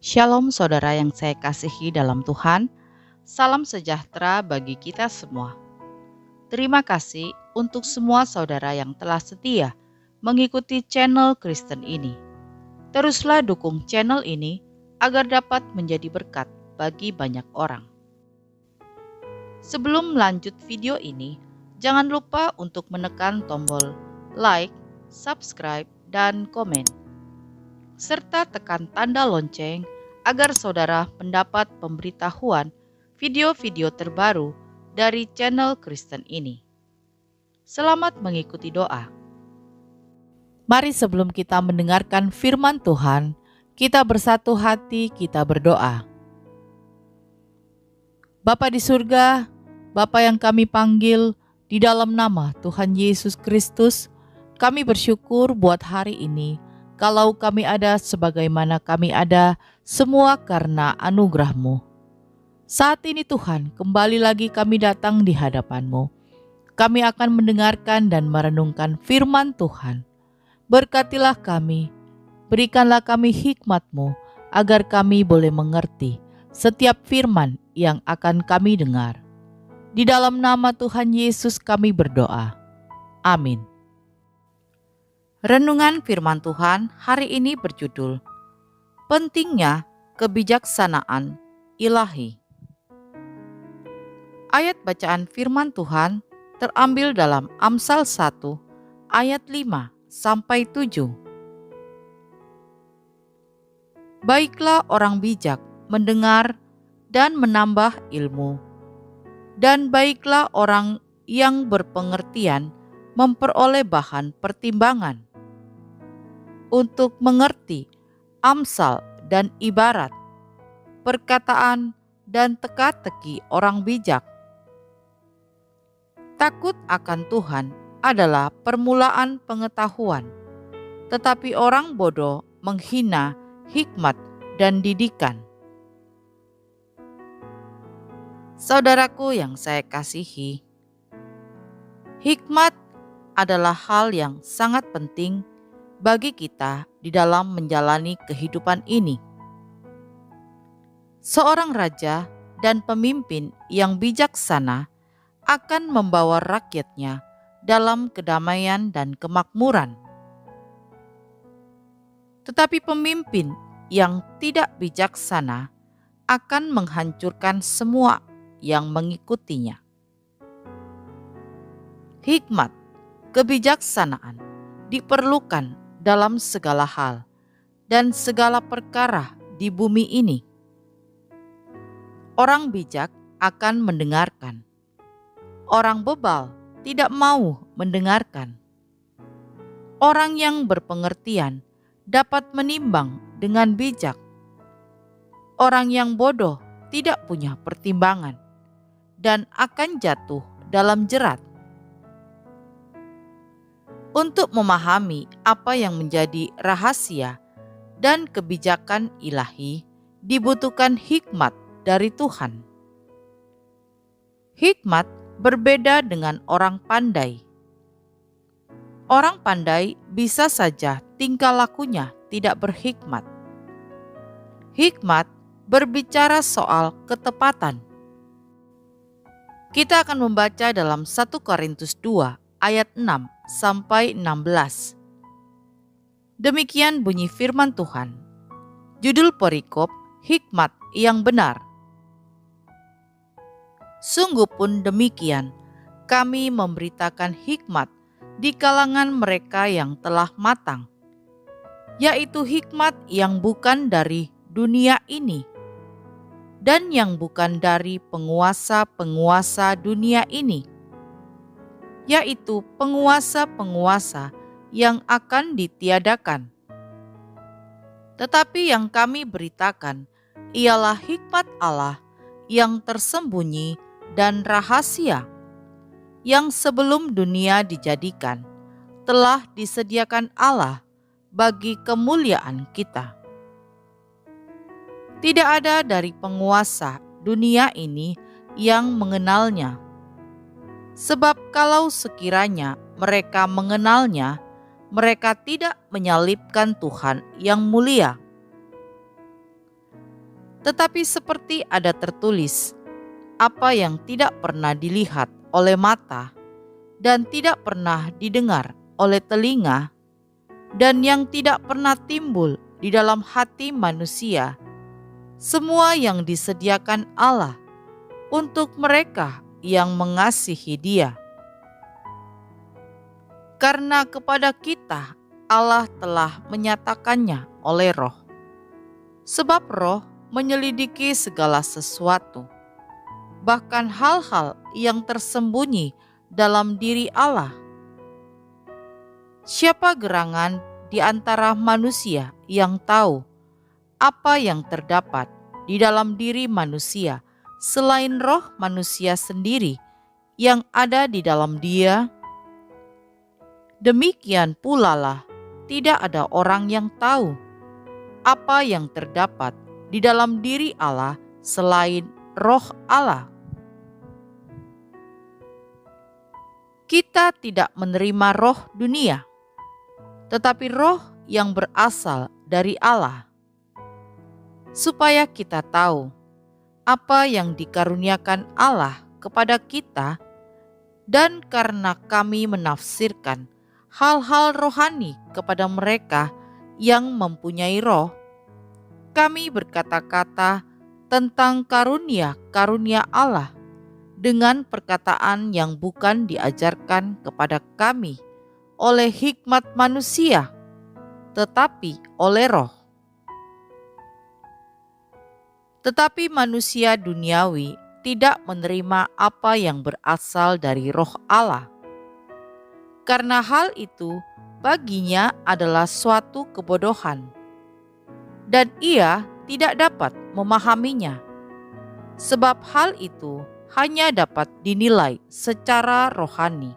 Shalom saudara yang saya kasihi dalam Tuhan, salam sejahtera bagi kita semua. Terima kasih untuk semua saudara yang telah setia mengikuti channel Kristen ini. Teruslah dukung channel ini agar dapat menjadi berkat bagi banyak orang. Sebelum lanjut video ini, jangan lupa untuk menekan tombol like, subscribe, dan komen, serta tekan tanda lonceng agar saudara mendapat pemberitahuan video-video terbaru dari channel Kristen ini. Selamat mengikuti doa. Mari sebelum kita mendengarkan firman Tuhan, kita bersatu hati, kita berdoa. Bapa di surga, Bapa yang kami panggil di dalam nama Tuhan Yesus Kristus, kami bersyukur buat hari ini. Kalau kami ada sebagaimana kami ada, semua karena anugerah-Mu. Saat ini Tuhan, kembali lagi kami datang di hadapan-Mu. Kami akan mendengarkan dan merenungkan firman Tuhan. Berkatilah kami, berikanlah kami hikmat-Mu, agar kami boleh mengerti setiap firman yang akan kami dengar. Di dalam nama Tuhan Yesus kami berdoa. Amin. Renungan firman Tuhan hari ini berjudul Pentingnya Kebijaksanaan Ilahi. Ayat bacaan firman Tuhan terambil dalam Amsal 1 ayat 5-7. Baiklah orang bijak mendengar dan menambah ilmu, dan baiklah orang yang berpengertian memperoleh bahan pertimbangan. Untuk mengerti amsal dan ibarat, perkataan dan teka-teki orang bijak. Takut akan Tuhan adalah permulaan pengetahuan, tetapi orang bodoh menghina hikmat dan didikan. Saudaraku yang saya kasihi, hikmat adalah hal yang sangat penting bagi kita di dalam menjalani kehidupan ini. Seorang raja dan pemimpin yang bijaksana akan membawa rakyatnya dalam kedamaian dan kemakmuran. Tetapi pemimpin yang tidak bijaksana akan menghancurkan semua yang mengikutinya. Hikmat, kebijaksanaan diperlukan dalam segala hal dan segala perkara di bumi ini. Orang bijak akan mendengarkan. Orang bebal tidak mau mendengarkan. Orang yang berpengertian dapat menimbang dengan bijak. Orang yang bodoh tidak punya pertimbangan dan akan jatuh dalam jerat. Untuk memahami apa yang menjadi rahasia dan kebijakan ilahi, dibutuhkan hikmat dari Tuhan. Hikmat berbeda dengan orang pandai. Orang pandai bisa saja tingkah lakunya tidak berhikmat. Hikmat berbicara soal ketepatan. Kita akan membaca dalam 1 Korintus 2 ayat 6-16. Demikian bunyi firman Tuhan. Judul perikop, hikmat yang benar. Sungguh pun demikian, kami memberitakan hikmat di kalangan mereka yang telah matang, yaitu hikmat yang bukan dari dunia ini, dan yang bukan dari penguasa-penguasa dunia ini, yaitu penguasa-penguasa yang akan ditiadakan. Tetapi yang kami beritakan ialah hikmat Allah yang tersembunyi dan rahasia, yang sebelum dunia dijadikan, telah disediakan Allah bagi kemuliaan kita. Tidak ada dari penguasa dunia ini yang mengenalnya. Sebab kalau sekiranya mereka mengenalnya, mereka tidak menyalibkan Tuhan yang mulia. Tetapi seperti ada tertulis, apa yang tidak pernah dilihat oleh mata dan tidak pernah didengar oleh telinga dan yang tidak pernah timbul di dalam hati manusia, semua yang disediakan Allah untuk mereka yang mengasihi Dia. Karena kepada kita Allah telah menyatakannya oleh Roh. Sebab Roh menyelidiki segala sesuatu, bahkan hal-hal yang tersembunyi dalam diri Allah. Siapa gerangan di antara manusia yang tahu apa yang terdapat di dalam diri manusia selain roh manusia sendiri yang ada di dalam dia? Demikian pula lah, tidak ada orang yang tahu apa yang terdapat di dalam diri Allah selain roh Allah. Kita tidak menerima roh dunia, tetapi roh yang berasal dari Allah, supaya kita tahu apa yang dikaruniakan Allah kepada kita, dan karena kami menafsirkan hal-hal rohani kepada mereka yang mempunyai roh, kami berkata-kata tentang karunia-karunia Allah dengan perkataan yang bukan diajarkan kepada kami oleh hikmat manusia, tetapi oleh Roh. Tetapi manusia duniawi tidak menerima apa yang berasal dari Roh Allah, karena hal itu baginya adalah suatu kebodohan, dan ia tidak dapat memahaminya, sebab hal itu hanya dapat dinilai secara rohani.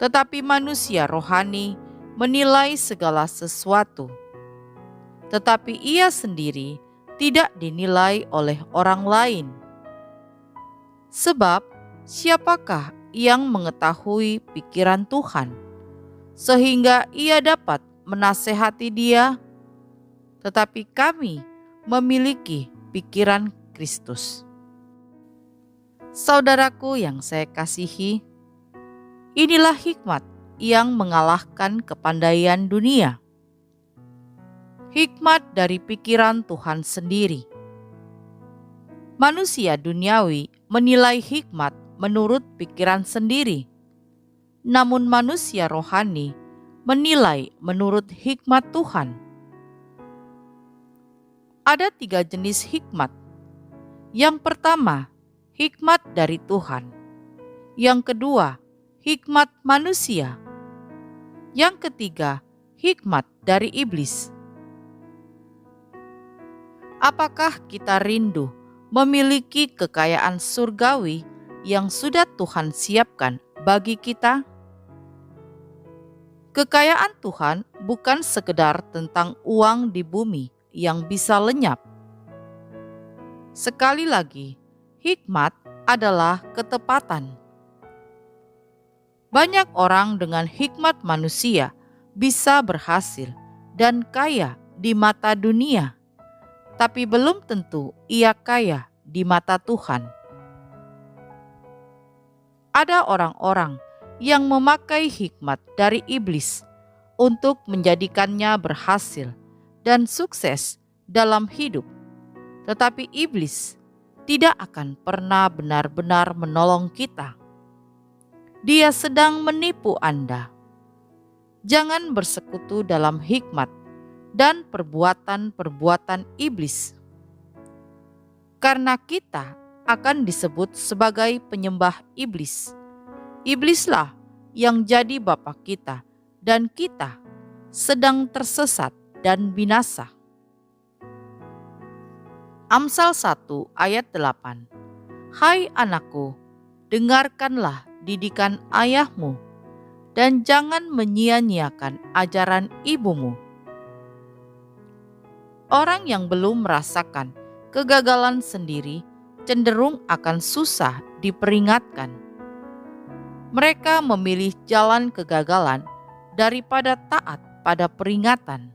Tetapi manusia rohani menilai segala sesuatu, tetapi ia sendiri tidak dinilai oleh orang lain. Sebab siapakah yang mengetahui pikiran Tuhan, sehingga ia dapat menasehati Dia? Tetapi kami memiliki pikiran Kristus. Saudaraku yang saya kasihi, inilah hikmat yang mengalahkan kepandaian dunia. Hikmat dari pikiran Tuhan sendiri. Manusia duniawi menilai hikmat menurut pikiran sendiri, namun manusia rohani menilai menurut hikmat Tuhan. Ada 3 jenis hikmat. Yang pertama, hikmat dari Tuhan. Yang kedua, hikmat manusia. Yang ketiga, hikmat dari iblis. Apakah kita rindu memiliki kekayaan surgawi yang sudah Tuhan siapkan bagi kita? Kekayaan Tuhan bukan sekedar tentang uang di bumi yang bisa lenyap. Sekali lagi, hikmat adalah ketepatan. Banyak orang dengan hikmat manusia bisa berhasil dan kaya di mata dunia, tapi belum tentu ia kaya di mata Tuhan. Ada orang-orang yang memakai hikmat dari iblis untuk menjadikannya berhasil dan sukses dalam hidup, tetapi iblis tidak akan pernah benar-benar menolong kita. Dia sedang menipu Anda. Jangan bersekutu dalam hikmat dan perbuatan-perbuatan iblis, karena kita akan disebut sebagai penyembah iblis. Iblislah yang jadi bapa kita, dan kita sedang tersesat dan binasa. Amsal 1 ayat 8. Hai anakku, dengarkanlah didikan ayahmu, dan jangan menyia-nyiakan ajaran ibumu. Orang yang belum merasakan kegagalan sendiri cenderung akan susah diperingatkan. Mereka memilih jalan kegagalan daripada taat pada peringatan.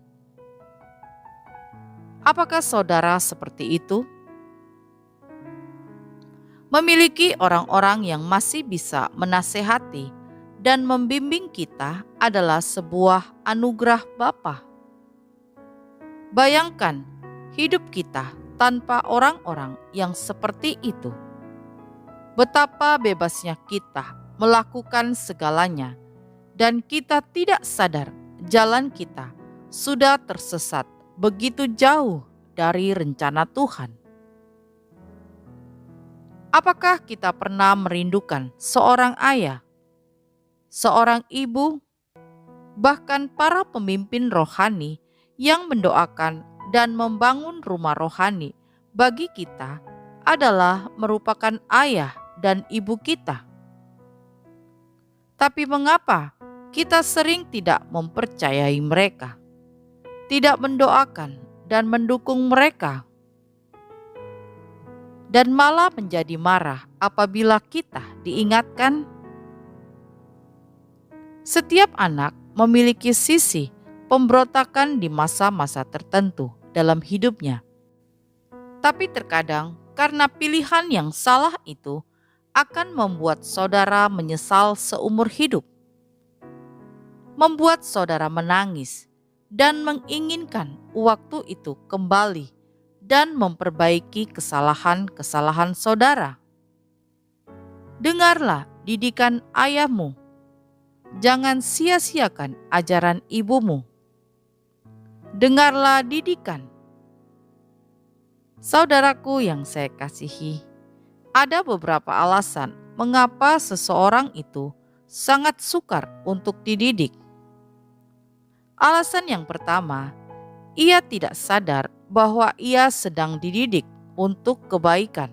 Apakah saudara seperti itu? Memiliki orang-orang yang masih bisa menasehati dan membimbing kita adalah sebuah anugerah Bapa. Bayangkan hidup kita tanpa orang-orang yang seperti itu. Betapa bebasnya kita melakukan segalanya, dan kita tidak sadar jalan kita sudah tersesat begitu jauh dari rencana Tuhan. Apakah kita pernah merindukan seorang ayah, seorang ibu, bahkan para pemimpin rohani yang mendoakan dan membangun rumah rohani bagi kita adalah merupakan ayah dan ibu kita? Tapi mengapa kita sering tidak mempercayai mereka, tidak mendoakan dan mendukung mereka, dan malah menjadi marah apabila kita diingatkan? Setiap anak memiliki sisi pemberontakan di masa-masa tertentu dalam hidupnya. Tapi terkadang karena pilihan yang salah itu akan membuat saudara menyesal seumur hidup, membuat saudara menangis dan menginginkan waktu itu kembali dan memperbaiki kesalahan-kesalahan saudara. Dengarlah didikan ayahmu. Jangan sia-siakan ajaran ibumu. Dengarlah didikan. Saudaraku yang saya kasihi, ada beberapa alasan mengapa seseorang itu sangat sukar untuk dididik. Alasan yang pertama, ia tidak sadar bahwa ia sedang dididik untuk kebaikan.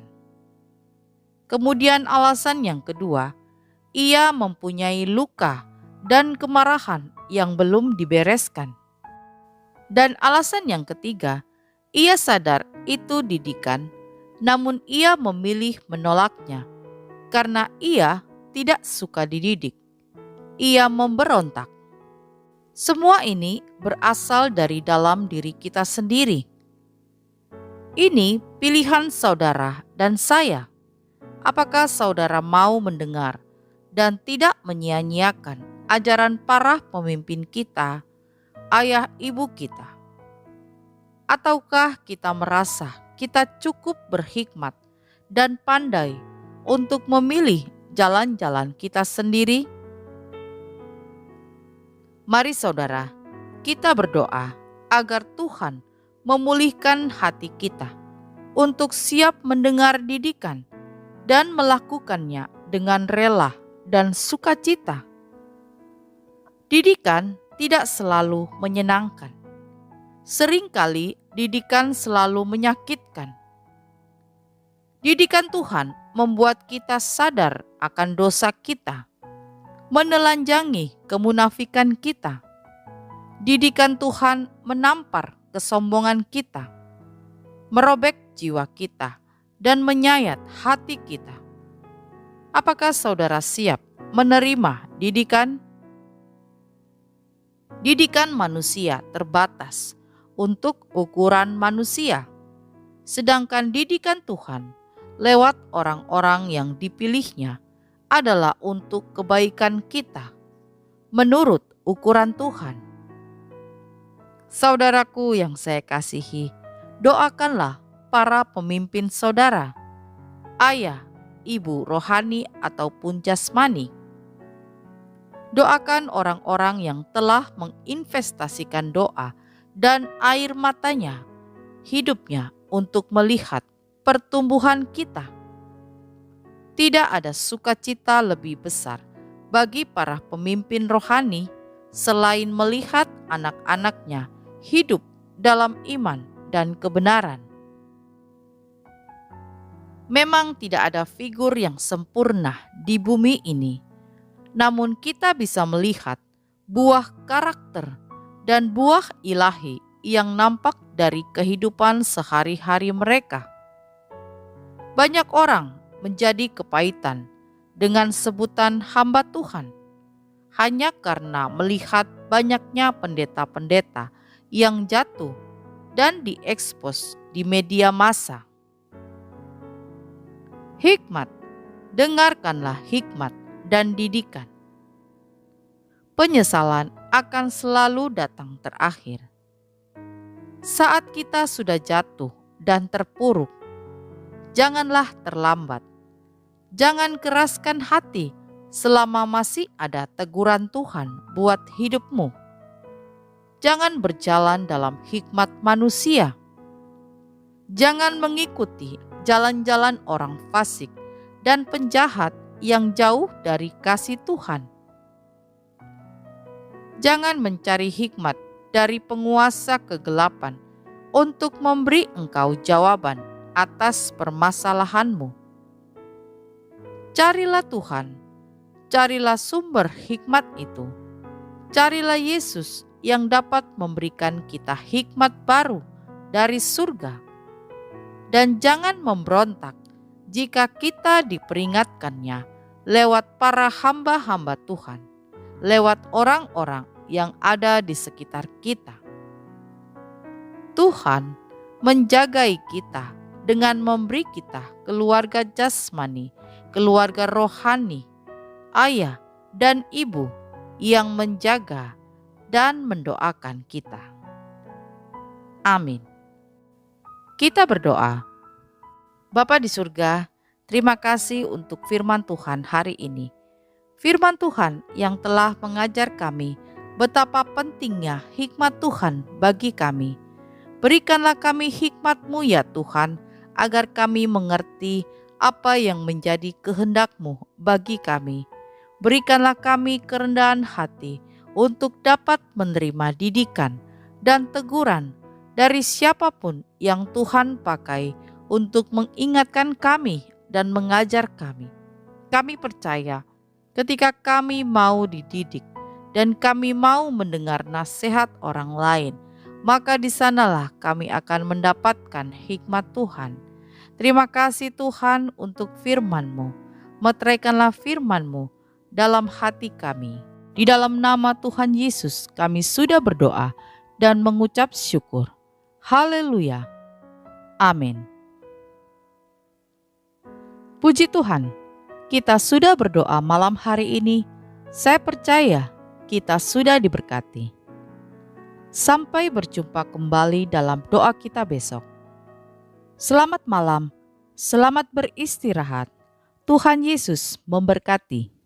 Kemudian alasan yang kedua, ia mempunyai luka dan kemarahan yang belum dibereskan. Dan alasan yang ketiga, ia sadar itu didikan, namun ia memilih menolaknya karena ia tidak suka dididik. Ia memberontak. Semua ini berasal dari dalam diri kita sendiri. Ini pilihan saudara dan saya. Apakah saudara mau mendengar dan tidak menyia-nyiakan ajaran para pemimpin kita, ayah ibu kita? Ataukah kita merasa kita cukup berhikmat dan pandai untuk memilih jalan-jalan kita sendiri? Mari saudara, kita berdoa agar Tuhan memulihkan hati kita untuk siap mendengar didikan dan melakukannya dengan rela dan sukacita. Didikan tidak selalu menyenangkan. Seringkali didikan selalu menyakitkan. Didikan Tuhan membuat kita sadar akan dosa kita, menelanjangi kemunafikan kita. Didikan Tuhan menampar kesombongan kita, merobek jiwa kita, dan menyayat hati kita. Apakah saudara siap menerima didikan? Didikan manusia terbatas untuk ukuran manusia, sedangkan didikan Tuhan lewat orang-orang yang dipilihnya adalah untuk kebaikan kita menurut ukuran Tuhan. Saudaraku yang saya kasihi, doakanlah para pemimpin saudara, ayah, ibu rohani ataupun jasmani. Doakan orang-orang yang telah menginvestasikan doa dan air matanya, hidupnya untuk melihat pertumbuhan kita. Tidak ada sukacita lebih besar bagi para pemimpin rohani selain melihat anak-anaknya hidup dalam iman dan kebenaran. Memang tidak ada figur yang sempurna di bumi ini, namun kita bisa melihat buah karakter dan buah ilahi yang nampak dari kehidupan sehari-hari mereka. Banyak orang menjadi kepahitan dengan sebutan hamba Tuhan hanya karena melihat banyaknya pendeta-pendeta yang jatuh dan diekspos di media massa. Hikmat, dengarkanlah hikmat dan didikan. Penyesalan akan selalu datang terakhir. Saat kita sudah jatuh dan terpuruk, janganlah terlambat. Jangan keraskan hati selama masih ada teguran Tuhan buat hidupmu. Jangan berjalan dalam hikmat manusia. Jangan mengikuti jalan-jalan orang fasik dan penjahat yang jauh dari kasih Tuhan. Jangan mencari hikmat dari penguasa kegelapan untuk memberi engkau jawaban atas permasalahanmu. Carilah Tuhan, carilah sumber hikmat itu. Carilah Yesus yang dapat memberikan kita hikmat baru dari surga. Dan jangan memberontak jika kita diperingatkannya lewat para hamba-hamba Tuhan, lewat orang-orang yang ada di sekitar kita. Tuhan menjagai kita dengan memberi kita keluarga jasmani, keluarga rohani, ayah dan ibu yang menjaga dan mendoakan kita. Amin. Kita berdoa. Bapa di surga, terima kasih untuk firman Tuhan hari ini. Firman Tuhan yang telah mengajar kami betapa pentingnya hikmat Tuhan bagi kami. Berikanlah kami hikmat-Mu ya Tuhan, agar kami mengerti apa yang menjadi kehendak-Mu bagi kami. Berikanlah kami kerendahan hati untuk dapat menerima didikan dan teguran dari siapapun yang Tuhan pakai untuk mengingatkan kami dan mengajar kami. Kami percaya ketika kami mau dididik dan kami mau mendengar nasihat orang lain, maka di sanalah kami akan mendapatkan hikmat Tuhan. Terima kasih Tuhan untuk firman-Mu. Meteraikanlah firman-Mu dalam hati kami. Di dalam nama Tuhan Yesus kami sudah berdoa dan mengucap syukur. Haleluya. Amin. Puji Tuhan, kita sudah berdoa malam hari ini. Saya percaya kita sudah diberkati. Sampai berjumpa kembali dalam doa kita besok. Selamat malam, selamat beristirahat. Tuhan Yesus memberkati.